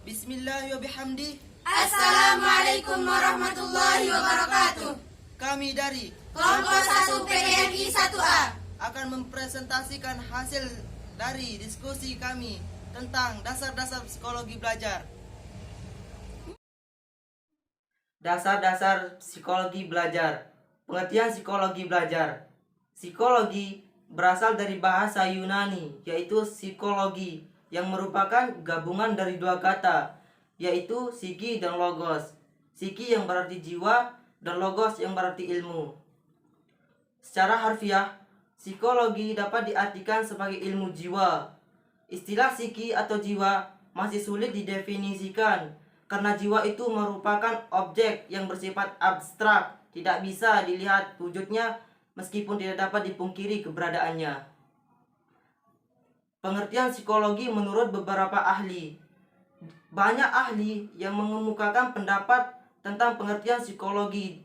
Bismillahirrahmanirrahim. Assalamualaikum warahmatullahi wabarakatuh. Kami dari Kelompok 1 PDMI 1A akan mempresentasikan hasil dari diskusi kami tentang dasar-dasar psikologi belajar. Dasar-dasar psikologi belajar. Pengertian psikologi belajar. Psikologi berasal dari bahasa Yunani, yaitu psikologi, yang merupakan gabungan dari dua kata, yaitu psiki dan logos. Psiki yang berarti jiwa dan logos yang berarti ilmu. Secara harfiah, psikologi dapat diartikan sebagai ilmu jiwa. Istilah psiki atau jiwa masih sulit didefinisikan karena jiwa itu merupakan objek yang bersifat abstrak, tidak bisa dilihat wujudnya meskipun tidak dapat dipungkiri keberadaannya. Pengertian psikologi menurut beberapa ahli. Banyak ahli yang mengemukakan pendapat tentang pengertian psikologi.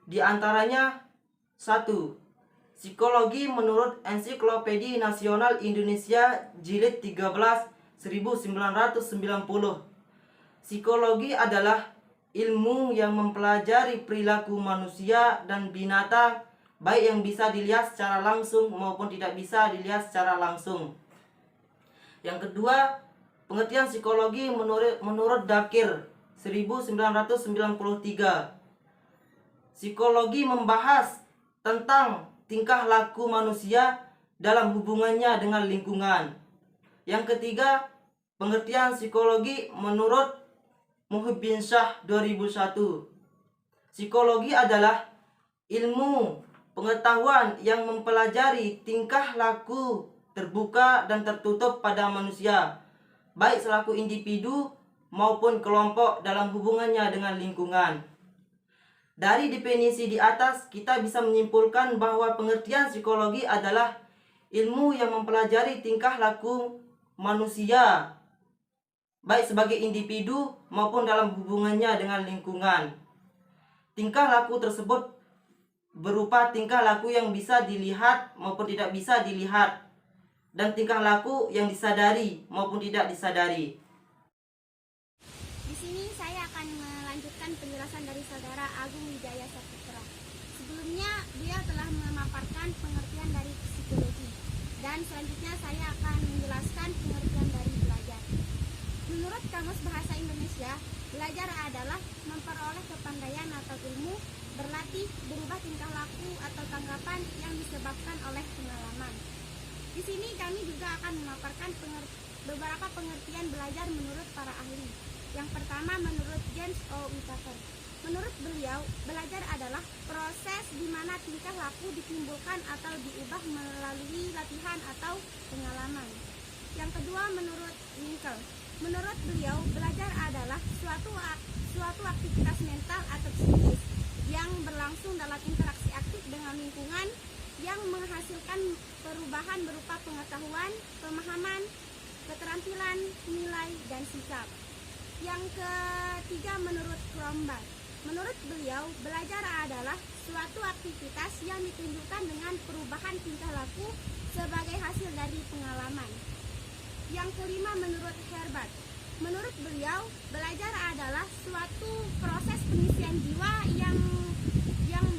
Di antaranya 1. Psikologi menurut Ensiklopedia Nasional Indonesia Jilid 13 1990. Psikologi adalah ilmu yang mempelajari perilaku manusia dan binatang, baik yang bisa dilihat secara langsung maupun tidak bisa dilihat secara langsung. Yang kedua, pengertian psikologi menurut Dakir 1993. Psikologi membahas tentang tingkah laku manusia dalam hubungannya dengan lingkungan. Yang ketiga, pengertian psikologi menurut Muhibbin Shah 2001. Psikologi adalah ilmu pengetahuan yang mempelajari tingkah laku terbuka dan tertutup pada manusia, baik selaku individu maupun kelompok dalam hubungannya dengan lingkungan. Dari definisi di atas, kita bisa menyimpulkan bahwa pengertian psikologi adalah ilmu yang mempelajari tingkah laku manusia, baik sebagai individu maupun dalam hubungannya dengan lingkungan. Tingkah laku tersebut berupa tingkah laku yang bisa dilihat maupun tidak bisa dilihat, dan tingkah laku yang disadari maupun tidak disadari. Di sini saya akan melanjutkan penjelasan dari Saudara Agung Wijaya Saputra. Sebelumnya beliau telah memaparkan pengertian dari psikologi, dan selanjutnya saya akan menjelaskan pengertian dari belajar. Menurut Kamus Bahasa Indonesia, belajar adalah memperoleh kepandaian atau ilmu, berlatih, berubah tingkah laku atau tanggapan yang disebabkan oleh pengalaman. Di sini kami juga akan memaparkan beberapa pengertian belajar menurut para ahli. Yang pertama menurut James O. Whittaker. Menurut beliau, belajar adalah proses di mana tingkah laku ditimbulkan atau diubah melalui latihan atau pengalaman. Yang kedua menurut Winkel. Menurut beliau, belajar adalah suatu aktivitas mental atau psikis yang berlangsung dalam interaksi aktif dengan lingkungan yang menghasilkan perubahan berupa pengetahuan, pemahaman, keterampilan, nilai, dan sikap. Yang ketiga menurut Crombat. Menurut beliau, belajar adalah suatu aktivitas yang ditunjukkan dengan perubahan tingkah laku sebagai hasil dari pengalaman. Yang kelima menurut Herbert. Menurut beliau, belajar adalah suatu proses pengisian jiwa yang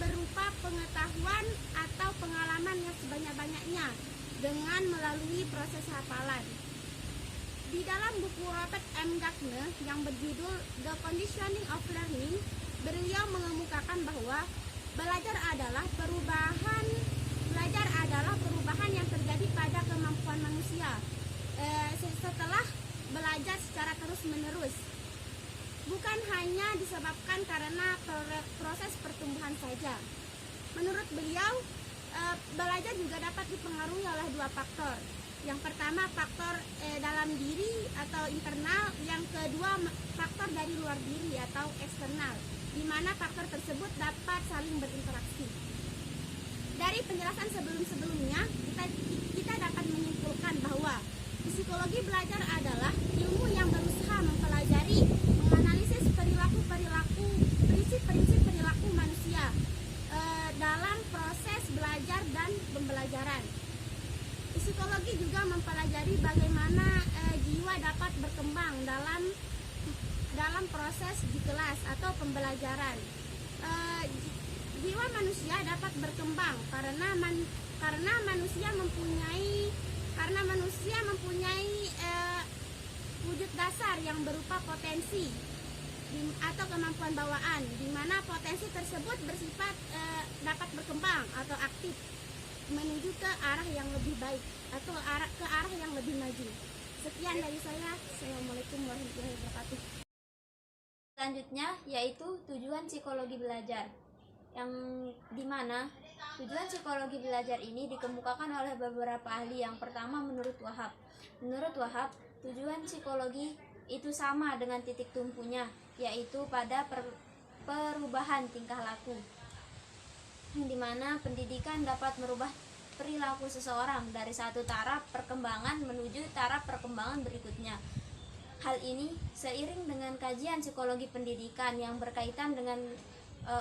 berupa pengetahuan atau pengalaman yang sebanyak-banyaknya dengan melalui proses hafalan. Di dalam buku Robert M. Gardner yang berjudul The Conditioning of Learning, beliau mengemukakan bahwa belajar adalah perubahan yang terjadi pada kemampuan manusia setelah belajar secara terus-menerus. Bukan hanya disebabkan karena proses pertumbuhan saja. Menurut beliau, belajar juga dapat dipengaruhi oleh dua faktor. Yang pertama faktor dalam diri atau internal, yang kedua faktor dari luar diri atau eksternal, di mana faktor tersebut dapat saling berinteraksi. Dari penjelasan sebelum-sebelumnya, kita dapat menyimpulkan bahwa psikologi belajar adalah ilmu yang berusaha mempelajari mempelajari, menganalisis perilaku-perilaku, prinsip-prinsip perilaku manusia dalam proses belajar dan pembelajaran. Psikologi juga mempelajari bagaimana jiwa dapat berkembang dalam proses di kelas atau pembelajaran. Jiwa manusia dapat berkembang karena manusia mempunyai wujud dasar yang berupa potensi atau kemampuan bawaan, di mana potensi tersebut bersifat dapat berkembang atau aktif menuju ke arah yang lebih baik atau ke arah yang lebih maju. Sekian dari saya. Assalamualaikum warahmatullahi wabarakatuh. Selanjutnya yaitu tujuan psikologi belajar, yang dimana tujuan psikologi belajar ini dikemukakan oleh beberapa ahli. Yang pertama, menurut Wahab, tujuan psikologi itu sama dengan titik tumpunya, yaitu pada perubahan tingkah laku, yang dimana pendidikan dapat merubah perilaku seseorang dari satu taraf perkembangan menuju taraf perkembangan berikutnya. Hal ini seiring dengan kajian psikologi pendidikan yang berkaitan dengan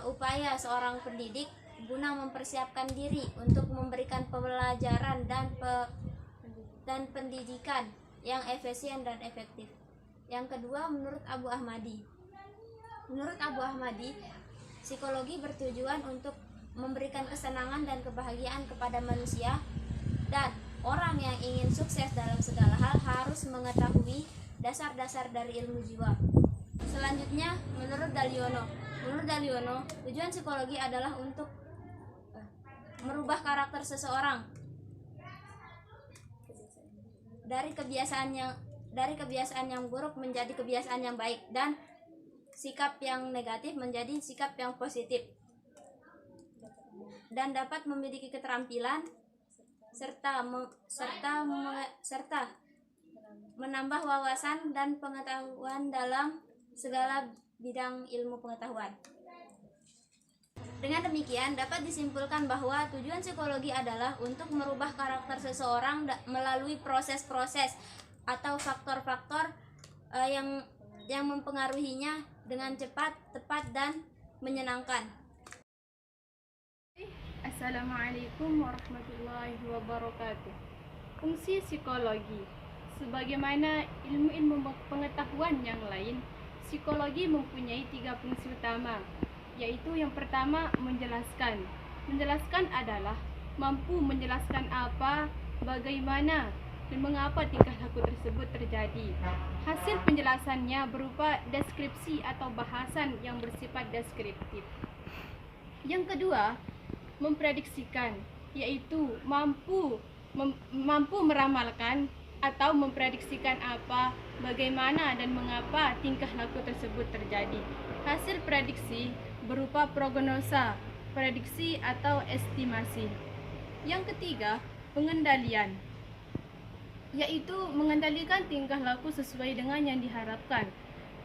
upaya seorang pendidik guna mempersiapkan diri untuk memberikan pembelajaran dan pendidikan yang efisien dan efektif. Yang kedua, menurut Abu Ahmadi, psikologi bertujuan untuk memberikan kesenangan dan kebahagiaan kepada manusia, dan orang yang ingin sukses dalam segala hal harus mengetahui dasar-dasar dari ilmu jiwa. Selanjutnya, menurut Daliono, tujuan psikologi adalah untuk merubah karakter seseorang dari kebiasaan yang buruk menjadi kebiasaan yang baik, dan sikap yang negatif menjadi sikap yang positif, dan dapat memiliki keterampilan serta menambah wawasan dan pengetahuan dalam segala bidang ilmu pengetahuan. Dengan demikian dapat disimpulkan bahwa tujuan psikologi adalah untuk merubah karakter seseorang melalui proses-proses atau faktor-faktor yang mempengaruhinya dengan cepat, tepat, dan menyenangkan. Assalamualaikum warahmatullahi wabarakatuh. Fungsi psikologi. Sebagaimana ilmu-ilmu pengetahuan yang lain, psikologi mempunyai 3 fungsi utama, yaitu yang pertama, menjelaskan. Menjelaskan adalah mampu menjelaskan apa, bagaimana, dan mengapa tingkah laku tersebut terjadi. Hasil penjelasannya berupa deskripsi atau bahasan yang bersifat deskriptif. Yang kedua, memprediksikan, yaitu mampu meramalkan atau memprediksikan apa, bagaimana, dan mengapa tingkah laku tersebut terjadi. Hasil prediksi berupa prognosa, prediksi atau estimasi. Yang ketiga, pengendalian, yaitu mengendalikan tingkah laku sesuai dengan yang diharapkan.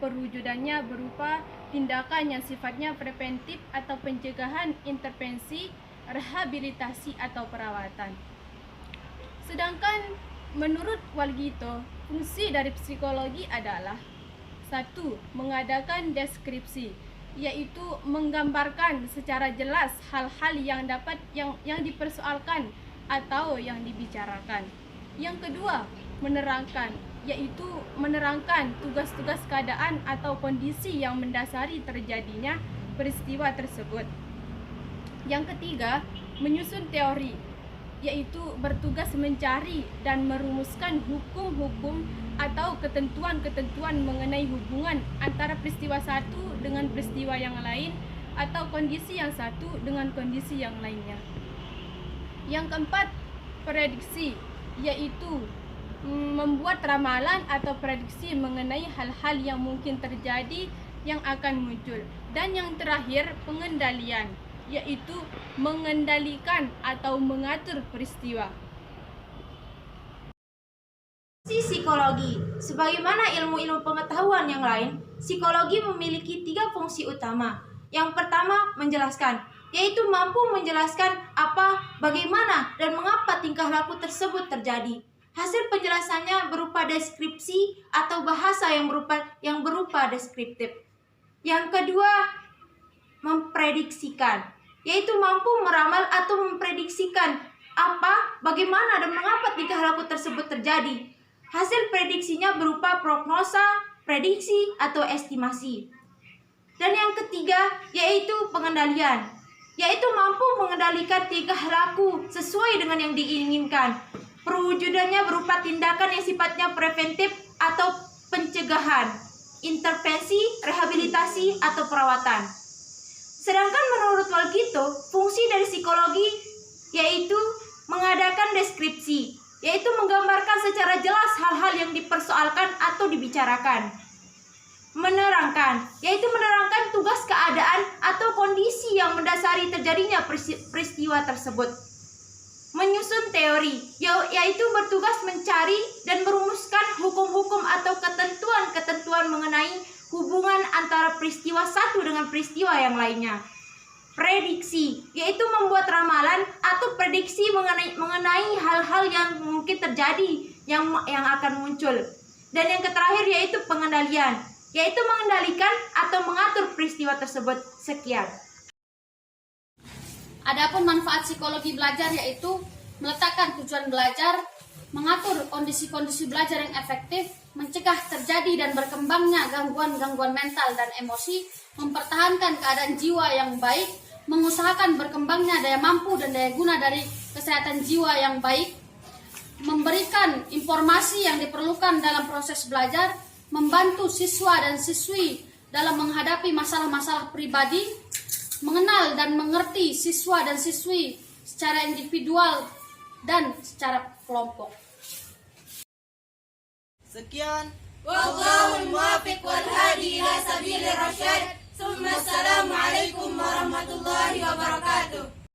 Perwujudannya berupa tindakan yang sifatnya preventif atau pencegahan, intervensi, rehabilitasi atau perawatan. Sedangkan menurut Walgito, fungsi dari psikologi adalah 1. Mengadakan deskripsi, yaitu menggambarkan secara jelas hal-hal yang dipersoalkan atau yang dibicarakan. Yang kedua, menerangkan, yaitu menerangkan tugas-tugas keadaan atau kondisi yang mendasari terjadinya peristiwa tersebut. Yang ketiga, menyusun teori, yaitu bertugas mencari dan merumuskan hukum-hukum atau ketentuan-ketentuan mengenai hubungan antara peristiwa satu dengan peristiwa yang lain atau kondisi yang satu dengan kondisi yang lainnya. Yang keempat, prediksi, yaitu membuat ramalan atau prediksi mengenai hal-hal yang mungkin terjadi yang akan muncul. Dan yang terakhir, pengendalian, yaitu mengendalikan atau mengatur peristiwa. Psikologi. Sebagaimana ilmu-ilmu pengetahuan yang lain, psikologi memiliki 3 fungsi utama. Yang pertama, menjelaskan, yaitu mampu menjelaskan apa, bagaimana, dan mengapa tingkah laku tersebut terjadi. Hasil penjelasannya berupa deskripsi atau bahasa yang berupa deskriptif. Yang kedua, memprediksikan, yaitu mampu meramal atau memprediksikan apa, bagaimana, dan mengapa tingkah laku tersebut terjadi. Hasil prediksinya berupa prognosa, prediksi, atau estimasi. Dan yang ketiga, yaitu pengendalian, yaitu mampu mengendalikan tingkah laku sesuai dengan yang diinginkan. Perwujudannya berupa tindakan yang sifatnya preventif atau pencegahan, intervensi, rehabilitasi, atau perawatan. Sedangkan menurut Walkito, fungsi dari psikologi yaitu mengadakan deskripsi, yaitu menggambarkan secara jelas hal-hal yang dipersoalkan atau dibicarakan. Menerangkan, yaitu menerangkan tugas keadaan atau kondisi yang mendasari terjadinya peristiwa tersebut. Menyusun teori, yaitu bertugas mencari dan merumuskan hukum-hukum atau ketentuan-ketentuan mengenai hubungan antara peristiwa satu dengan peristiwa yang lainnya. Prediksi, yaitu membuat ramalan atau prediksi mengenai hal-hal yang mungkin terjadi yang akan muncul. Dan yang terakhir yaitu pengendalian, yaitu mengendalikan atau mengatur peristiwa tersebut. Sekian. Adapun manfaat psikologi belajar yaitu meletakkan tujuan belajar, mengatur kondisi-kondisi belajar yang efektif, mencegah terjadi dan berkembangnya gangguan-gangguan mental dan emosi, mempertahankan keadaan jiwa yang baik, mengusahakan berkembangnya daya mampu dan daya guna dari kesehatan jiwa yang baik, memberikan informasi yang diperlukan dalam proses belajar, membantu siswa dan siswi dalam menghadapi masalah-masalah pribadi, mengenal dan mengerti siswa dan siswi secara individual dan secara kelompok. Sekian. Wallahul muwaffiq wal hadi ila sabilir rasyad.